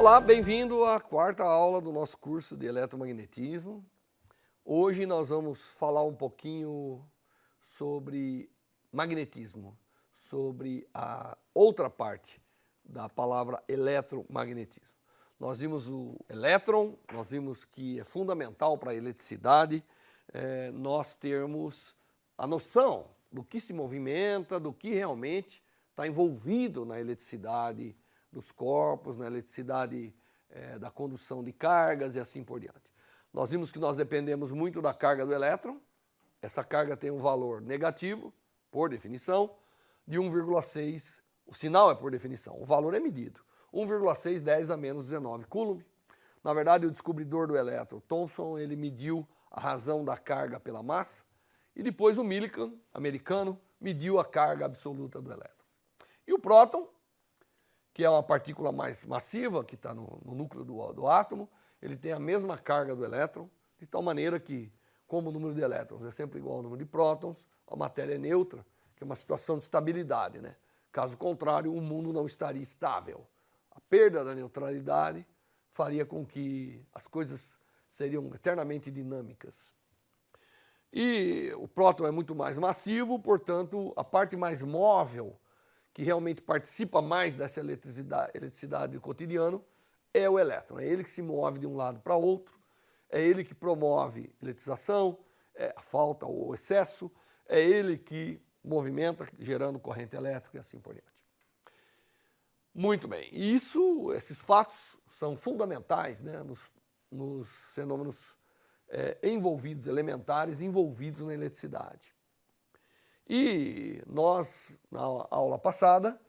Olá, bem-vindo à quarta aula do nosso curso de eletromagnetismo. Hoje nós vamos falar um pouquinho sobre magnetismo, sobre a outra parte da palavra eletromagnetismo. Nós vimos o elétron, nós vimos que é fundamental para a eletricidade nós termos a noção do que se movimenta, do que realmente está envolvido na eletricidade dos corpos, na eletricidade da condução de cargas e assim por diante. Nós vimos que nós dependemos muito da carga do elétron. Essa carga tem um valor negativo, por definição, de 1,6. O sinal é por definição, o valor é medido. 1,6 10 a menos 19 coulomb. Na verdade, o descobridor do elétron, Thomson, ele mediu a razão da carga pela massa e depois o Millikan, americano, mediu a carga absoluta do elétron. E o próton, que é uma partícula mais massiva, que está no núcleo do átomo, ele tem a mesma carga do elétron, de tal maneira que, como o número de elétrons é sempre igual ao número de prótons, a matéria é neutra, que é uma situação de estabilidade, né? Caso contrário, o mundo não estaria estável. A perda da neutralidade faria com que as coisas seriam eternamente dinâmicas. E o próton é muito mais massivo, portanto, a parte mais móvel, que realmente participa mais dessa eletricidade do cotidiano, é o elétron. É ele que se move de um lado para outro, é ele que promove eletrização, a falta ou o excesso, é ele que movimenta, gerando corrente elétrica e assim por diante. Muito bem, esses fatos são fundamentais, né, nos fenômenos envolvidos, elementares envolvidos na eletricidade. E nós, na aula passada,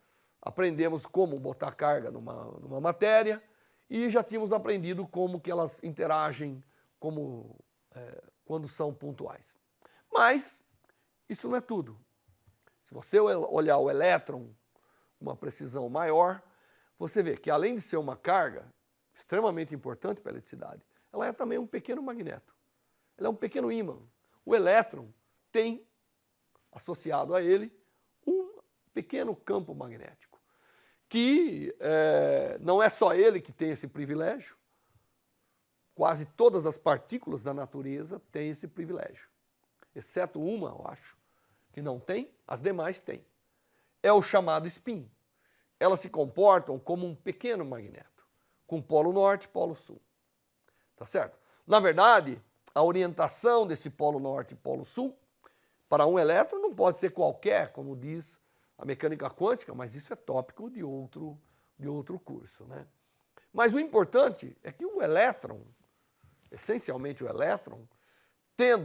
aprendemos como botar carga numa matéria e já tínhamos aprendido como que elas interagem quando são pontuais. Mas isso não é tudo. Se você olhar o elétron com uma precisão maior, você vê que além de ser uma carga extremamente importante para a eletricidade, ela é também um pequeno magneto. Ela é um pequeno ímã. O elétron tem associado a ele um pequeno campo magnético, que não é só ele que tem esse privilégio, quase todas as partículas da natureza têm esse privilégio, exceto uma, eu acho, que não tem, as demais têm. É o chamado spin. Elas se comportam como um pequeno magneto, com polo norte e polo sul. Tá certo? Na verdade, a orientação desse polo norte e polo sul para um elétron não pode ser qualquer, como diz a mecânica quântica, mas isso é tópico de outro curso, né? Mas o importante é que o elétron, essencialmente o elétron,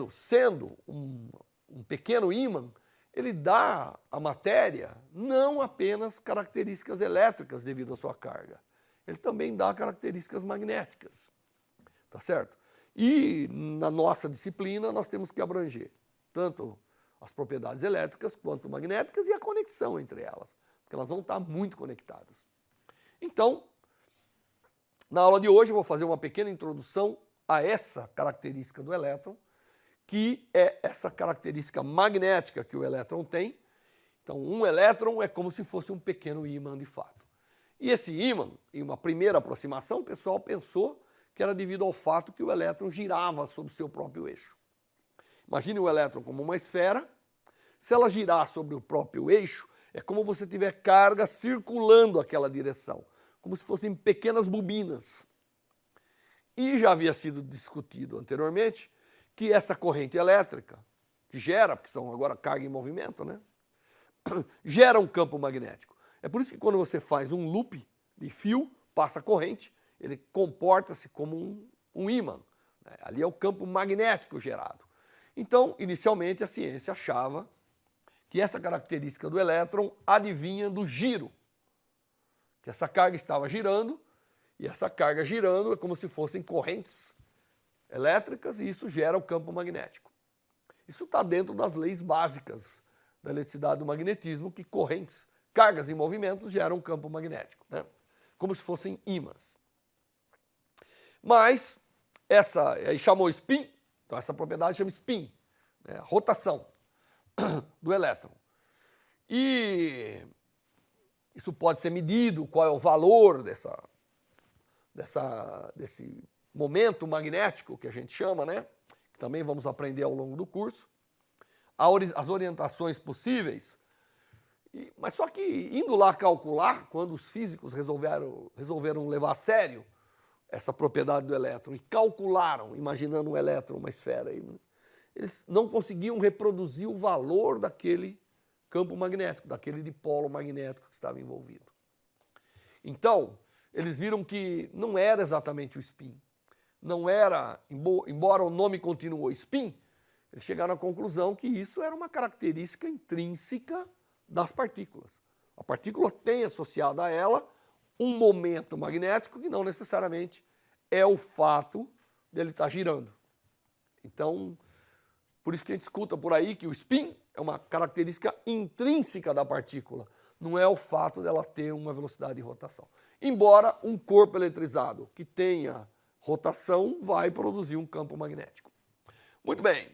sendo um pequeno ímã, ele dá à matéria não apenas características elétricas devido à sua carga, ele também dá características magnéticas, tá certo? E na nossa disciplina nós temos que abranger tanto as propriedades elétricas quanto magnéticas e a conexão entre elas, porque elas vão estar muito conectadas. Então, na aula de hoje eu vou fazer uma pequena introdução a essa característica do elétron, que é essa característica magnética que o elétron tem. Então, um elétron é como se fosse um pequeno ímã de fato. E esse ímã, em uma primeira aproximação, o pessoal pensou que era devido ao fato que o elétron girava sobre o seu próprio eixo. Imagine o elétron como uma esfera. Se ela girar sobre o próprio eixo, é como você tiver carga circulando aquela direção, como se fossem pequenas bobinas. E já havia sido discutido anteriormente que essa corrente elétrica, que gera, porque são agora carga em movimento, né, gera um campo magnético. É por isso que quando você faz um loop de fio, passa corrente, ele comporta-se como um ímã. Né? Ali é o campo magnético gerado. Então, inicialmente, a ciência achava que essa característica do elétron adivinha do giro, que essa carga estava girando, e essa carga girando é como se fossem correntes elétricas, e isso gera o campo magnético. Isso está dentro das leis básicas da eletricidade do magnetismo, que correntes, cargas em movimentos geram um campo magnético, né? Como se fossem ímãs. Mas, aí chamou spin, então essa propriedade chama spin, né? Rotação do elétron. E isso pode ser medido, qual é o valor desse momento magnético que a gente chama, né? Que também vamos aprender ao longo do curso, as orientações possíveis. Mas só que indo lá calcular, quando os físicos resolveram levar a sério essa propriedade do elétron e calcularam, imaginando um elétron, uma esfera, eles não conseguiam reproduzir o valor daquele campo magnético, daquele dipolo magnético que estava envolvido. Então, eles viram que não era exatamente o spin. Não era, embora o nome continuou spin, eles chegaram à conclusão que isso era uma característica intrínseca das partículas. A partícula tem associado a ela um momento magnético que não necessariamente é o fato dele estar girando. Então, por isso que a gente escuta por aí que o spin é uma característica intrínseca da partícula, não é o fato dela ter uma velocidade de rotação. Embora um corpo eletrizado que tenha rotação vai produzir um campo magnético. Muito bem.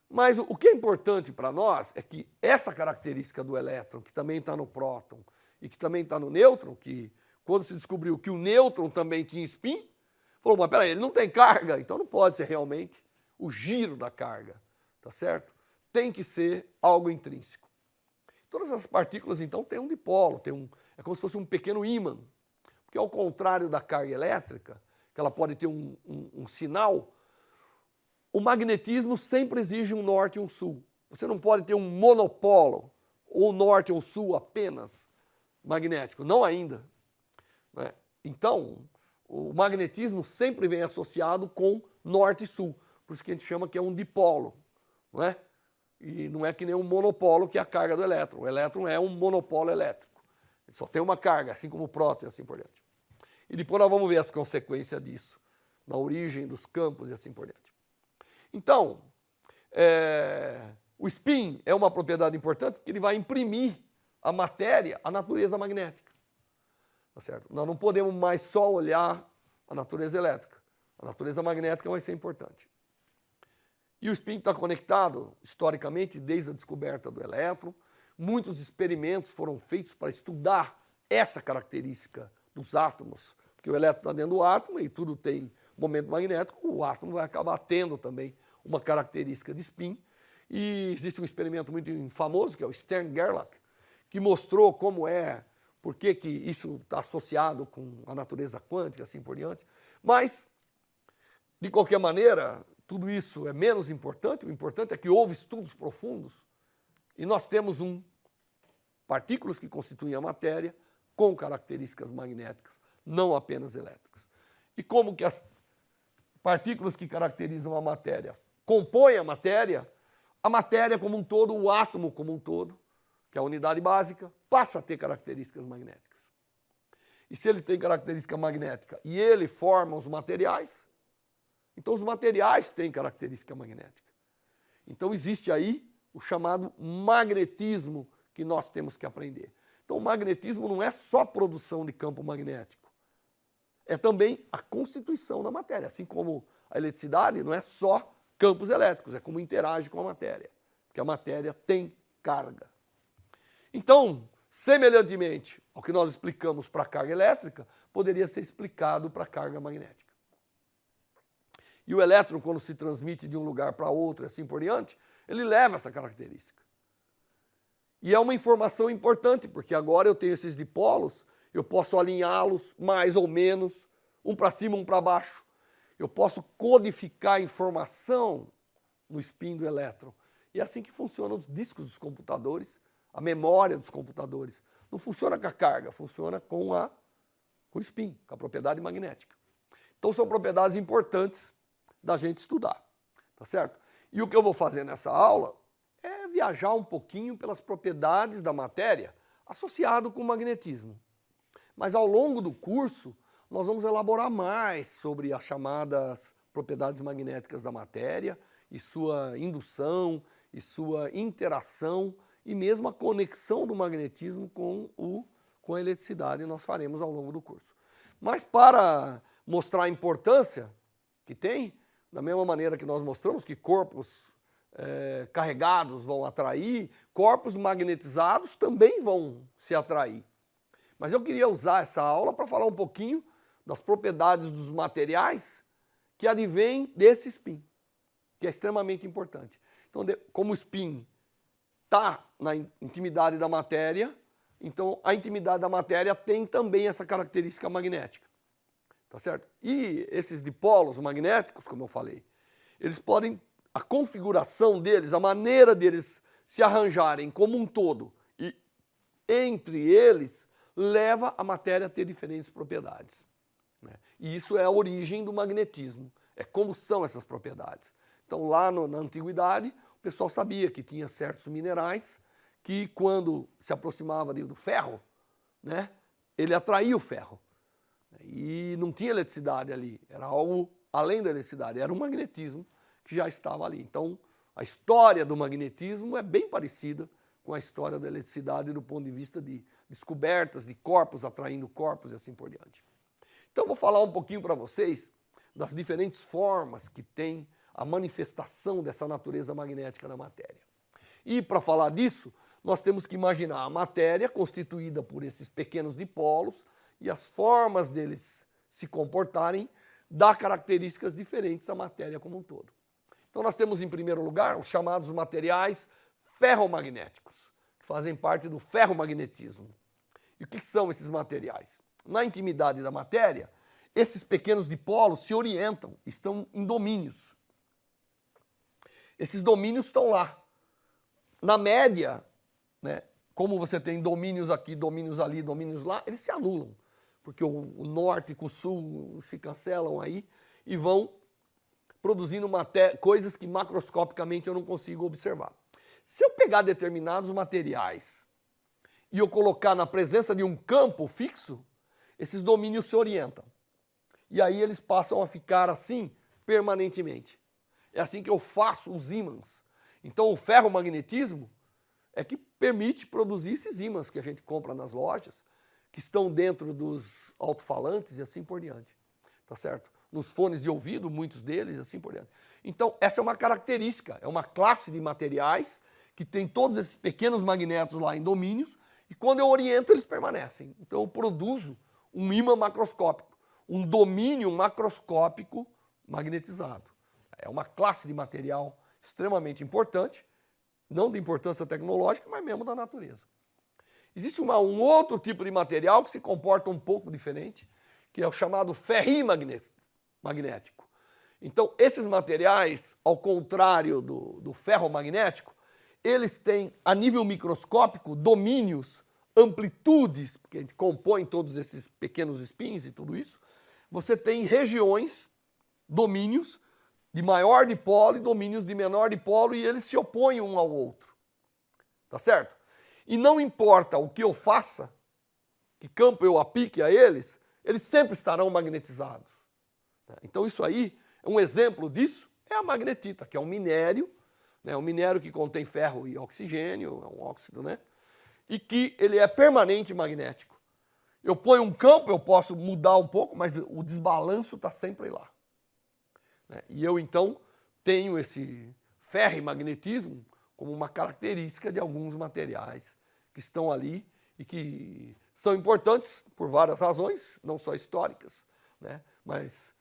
Mas o que é importante para nós é que essa característica do elétron, que também está no próton e que também está no nêutron, que quando se descobriu que o nêutron também tinha spin, falou, mas peraí, ele não tem carga, então não pode ser realmente o giro da carga, tá certo? Tem que ser algo intrínseco. Todas as partículas, então, têm um dipolo, é como se fosse um pequeno ímã, porque ao contrário da carga elétrica, que ela pode ter um sinal, o magnetismo sempre exige um norte e um sul. Você não pode ter um monopolo, ou norte ou sul apenas magnético, não ainda. Né? Então, o magnetismo sempre vem associado com norte e sul, por isso que a gente chama que é um dipolo. Não é? E não é que nem um monopolo, que é a carga do elétron. O elétron é um monopolo elétrico. Ele só tem uma carga, assim como o próton e assim por diante. E depois nós vamos ver as consequências disso, na origem dos campos e assim por diante. Então, o spin é uma propriedade importante porque ele vai imprimir à matéria a natureza magnética. Tá certo? Nós não podemos mais só olhar a natureza elétrica. A natureza magnética vai ser importante. E o spin está conectado, historicamente, desde a descoberta do elétron. Muitos experimentos foram feitos para estudar essa característica dos átomos, porque o elétron está dentro do átomo e tudo tem momento magnético, o átomo vai acabar tendo também uma característica de spin. E existe um experimento muito famoso, que é o Stern-Gerlach, que mostrou como por que isso está associado com a natureza quântica, assim por diante. Mas, de qualquer maneira, tudo isso é menos importante. O importante é que houve estudos profundos e nós temos partículas que constituem a matéria com características magnéticas, não apenas elétricas. E como que as partículas que caracterizam a matéria compõem a matéria como um todo, o átomo como um todo, que é a unidade básica, passa a ter características magnéticas. E se ele tem característica magnética e ele forma os materiais, então os materiais têm característica magnética. Então existe aí o chamado magnetismo que nós temos que aprender. Então o magnetismo não é só produção de campo magnético, é também a constituição da matéria, assim como a eletricidade não é só campos elétricos, é como interage com a matéria, porque a matéria tem carga. Então, semelhantemente ao que nós explicamos para a carga elétrica, poderia ser explicado para a carga magnética. E o elétron, quando se transmite de um lugar para outro e assim por diante, ele leva essa característica. E é uma informação importante, porque agora eu tenho esses dipolos, eu posso alinhá-los mais ou menos, um para cima, um para baixo. Eu posso codificar a informação no spin do elétron. E é assim que funcionam os discos dos computadores, a memória dos computadores. Não funciona com a carga, funciona com o spin, com a propriedade magnética. Então são propriedades importantes da gente estudar, tá certo? E o que eu vou fazer nessa aula é viajar um pouquinho pelas propriedades da matéria associado com o magnetismo. Mas ao longo do curso, nós vamos elaborar mais sobre as chamadas propriedades magnéticas da matéria e sua indução e sua interação e mesmo a conexão do magnetismo com a eletricidade nós faremos ao longo do curso. Mas para mostrar a importância que tem, da mesma maneira que nós mostramos que corpos carregados vão atrair, corpos magnetizados também vão se atrair. Mas eu queria usar essa aula para falar um pouquinho das propriedades dos materiais que advêm desse spin, que é extremamente importante. Então, como o spin está na intimidade da matéria, então a intimidade da matéria tem também essa característica magnética. Tá certo? E esses dipolos magnéticos, como eu falei, eles podem, a configuração deles, a maneira deles se arranjarem como um todo e entre eles, leva a matéria a ter diferentes propriedades, né? E isso é a origem do magnetismo, é como são essas propriedades. Então lá na antiguidade, o pessoal sabia que tinha certos minerais que quando se aproximava do ferro, né, ele atraía o ferro. E não tinha eletricidade ali, era algo além da eletricidade, era um magnetismo que já estava ali. Então, a história do magnetismo é bem parecida com a história da eletricidade do ponto de vista de descobertas de corpos atraindo corpos e assim por diante. Então, vou falar um pouquinho para vocês das diferentes formas que tem a manifestação dessa natureza magnética da matéria. E para falar disso, nós temos que imaginar a matéria constituída por esses pequenos dipolos, e as formas deles se comportarem dá características diferentes à matéria como um todo. Então nós temos em primeiro lugar os chamados materiais ferromagnéticos, que fazem parte do ferromagnetismo. E o que são esses materiais? Na intimidade da matéria, esses pequenos dipolos se orientam, estão em domínios. Esses domínios estão lá. Na média, né, como você tem domínios aqui, domínios ali, domínios lá, eles se anulam. Porque o norte com o sul se cancelam aí e vão produzindo coisas que macroscopicamente eu não consigo observar. Se eu pegar determinados materiais e eu colocar na presença de um campo fixo, esses domínios se orientam. E aí eles passam a ficar assim permanentemente. É assim que eu faço os ímãs. Então o ferromagnetismo é que permite produzir esses ímãs que a gente compra nas lojas, que estão dentro dos alto-falantes e assim por diante, tá certo? Nos fones de ouvido, muitos deles e assim por diante. Então, essa é uma característica, é uma classe de materiais que tem todos esses pequenos magnetos lá em domínios e quando eu oriento eles permanecem. Então eu produzo um ímã macroscópico, um domínio macroscópico magnetizado. É uma classe de material extremamente importante, não de importância tecnológica, mas mesmo da natureza. Existe um outro tipo de material que se comporta um pouco diferente, que é o chamado ferrinho magnético. Então, esses materiais, ao contrário do ferro magnético, eles têm, a nível microscópico, domínios, amplitudes, porque a gente compõe todos esses pequenos spins e tudo isso. Você tem regiões, domínios, de maior dipolo e domínios de menor dipolo, e eles se opõem um ao outro. Tá certo? E não importa o que eu faça, que campo eu aplique a eles, eles sempre estarão magnetizados. Então isso aí, um exemplo disso é a magnetita, que é um minério, né, um minério que contém ferro e oxigênio, é um óxido, né? E que ele é permanente magnético. Eu ponho um campo, eu posso mudar um pouco, mas o desbalanço está sempre lá. E eu então tenho esse ferrimagnetismo como uma característica de alguns materiais que estão ali e que são importantes por várias razões, não só históricas, né, mas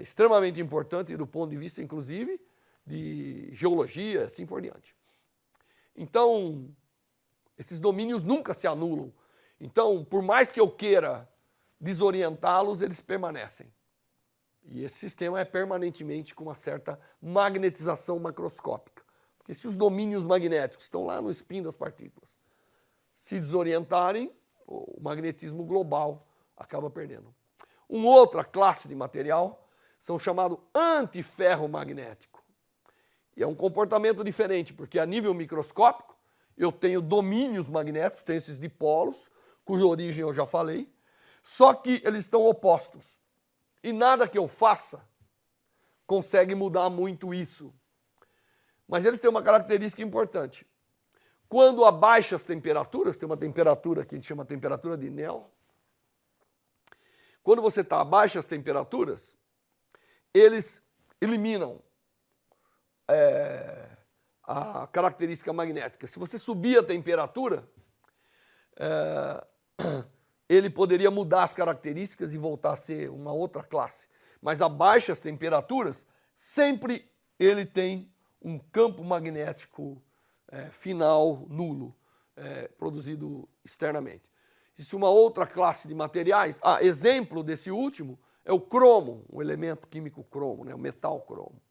extremamente importante do ponto de vista, inclusive, de geologia, assim por diante. Então, esses domínios nunca se anulam. Então, por mais que eu queira desorientá-los, eles permanecem. E esse sistema é permanentemente com uma certa magnetização macroscópica. Porque se os domínios magnéticos estão lá no spin das partículas, se desorientarem, o magnetismo global acaba perdendo. Uma outra classe de material são chamados antiferromagnético. E é um comportamento diferente, porque a nível microscópico eu tenho domínios magnéticos, tenho esses dipolos, cuja origem eu já falei, só que eles estão opostos. E nada que eu faça consegue mudar muito isso. Mas eles têm uma característica importante. Quando a baixas temperaturas, tem uma temperatura que a gente chama temperatura de Néel, quando você está a baixas temperaturas, eles eliminam a característica magnética. Se você subir a temperatura, ele poderia mudar as características e voltar a ser uma outra classe. Mas a baixas temperaturas, sempre ele tem um campo magnético final nulo, produzido externamente. Existe uma outra classe de materiais. Exemplo desse último é o cromo, o elemento químico cromo, né, o metal cromo.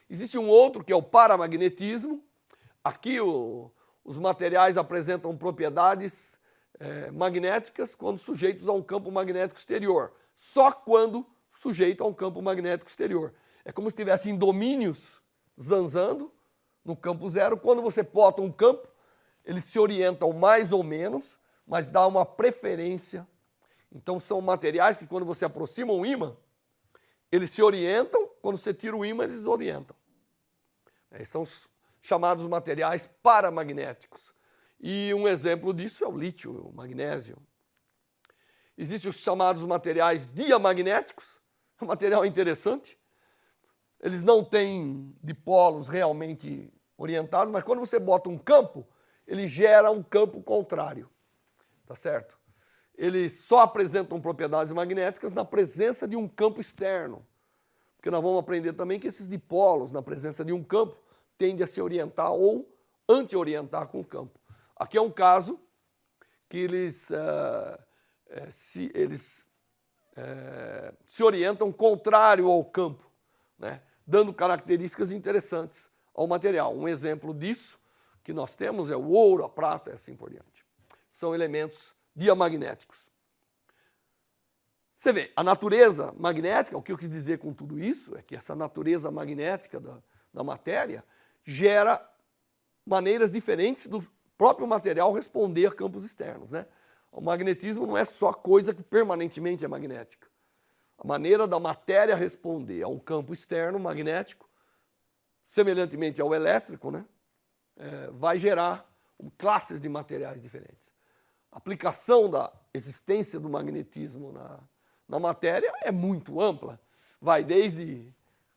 Existe um outro que é o paramagnetismo. Aqui os materiais apresentam propriedades magnéticas quando sujeitos a um campo magnético exterior. Só quando sujeito a um campo magnético exterior. É como se estivessem domínios zanzando no campo zero. Quando você bota um campo, eles se orientam mais ou menos, mas dá uma preferência. Então são materiais que quando você aproxima um ímã, eles se orientam, quando você tira o ímã, eles desorientam. São os chamados materiais paramagnéticos. E um exemplo disso é o lítio, o magnésio. Existem os chamados materiais diamagnéticos, um material interessante. Eles não têm dipolos realmente orientados, mas quando você bota um campo, ele gera um campo contrário, tá certo? Eles só apresentam propriedades magnéticas na presença de um campo externo. Porque nós vamos aprender também que esses dipolos, na presença de um campo, tendem a se orientar ou anti-orientar com o campo. Aqui é um caso que eles se orientam contrário ao campo, né? Dando características interessantes ao material. Um exemplo disso que nós temos é o ouro, a prata e assim por diante. São elementos diamagnéticos. Você vê, a natureza magnética, o que eu quis dizer com tudo isso é que essa natureza magnética da matéria gera maneiras diferentes do próprio material responder a campos externos, né? O magnetismo não é só coisa que permanentemente é magnética. A maneira da matéria responder a um campo externo magnético, semelhantemente ao elétrico, né, vai gerar classes de materiais diferentes. A aplicação da existência do magnetismo na matéria é muito ampla. Vai desde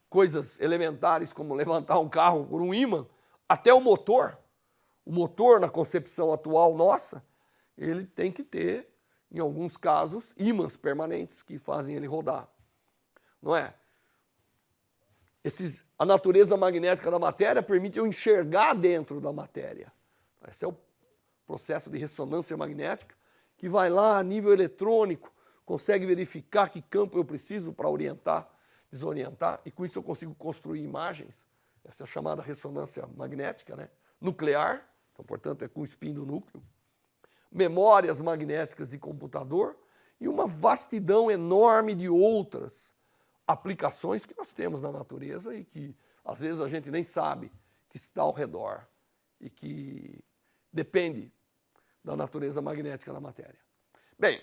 coisas elementares como levantar um carro por um ímã, até o motor. O motor, na concepção atual nossa, ele tem que ter, em alguns casos, ímãs permanentes que fazem ele rodar. Não é? A natureza magnética da matéria permite eu enxergar dentro da matéria. Esse é o processo de ressonância magnética, que vai lá a nível eletrônico, consegue verificar que campo eu preciso para orientar, desorientar, e com isso eu consigo construir imagens. Essa é a chamada ressonância magnética, né? Nuclear, então, portanto, é com o spin do núcleo. Memórias magnéticas de computador e uma vastidão enorme de outras aplicações que nós temos na natureza e que, às vezes, a gente nem sabe que está ao redor e que depende da natureza magnética da matéria. Bem,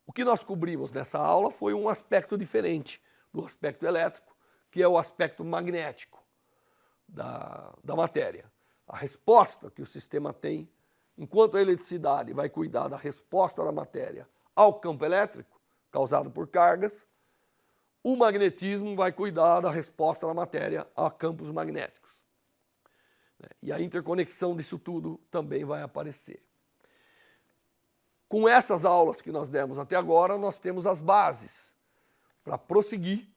o que nós cobrimos nessa aula foi um aspecto diferente do aspecto elétrico, que é o aspecto magnético da matéria. A resposta que o sistema tem, enquanto a eletricidade vai cuidar da resposta da matéria ao campo elétrico, causado por cargas, o magnetismo vai cuidar da resposta da matéria a campos magnéticos. E a interconexão disso tudo também vai aparecer. Com essas aulas que nós demos até agora, nós temos as bases para prosseguir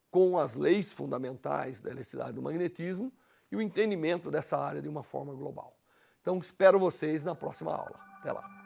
com as leis fundamentais da eletricidade e do magnetismo e o entendimento dessa área de uma forma global. Então, espero vocês na próxima aula. Até lá.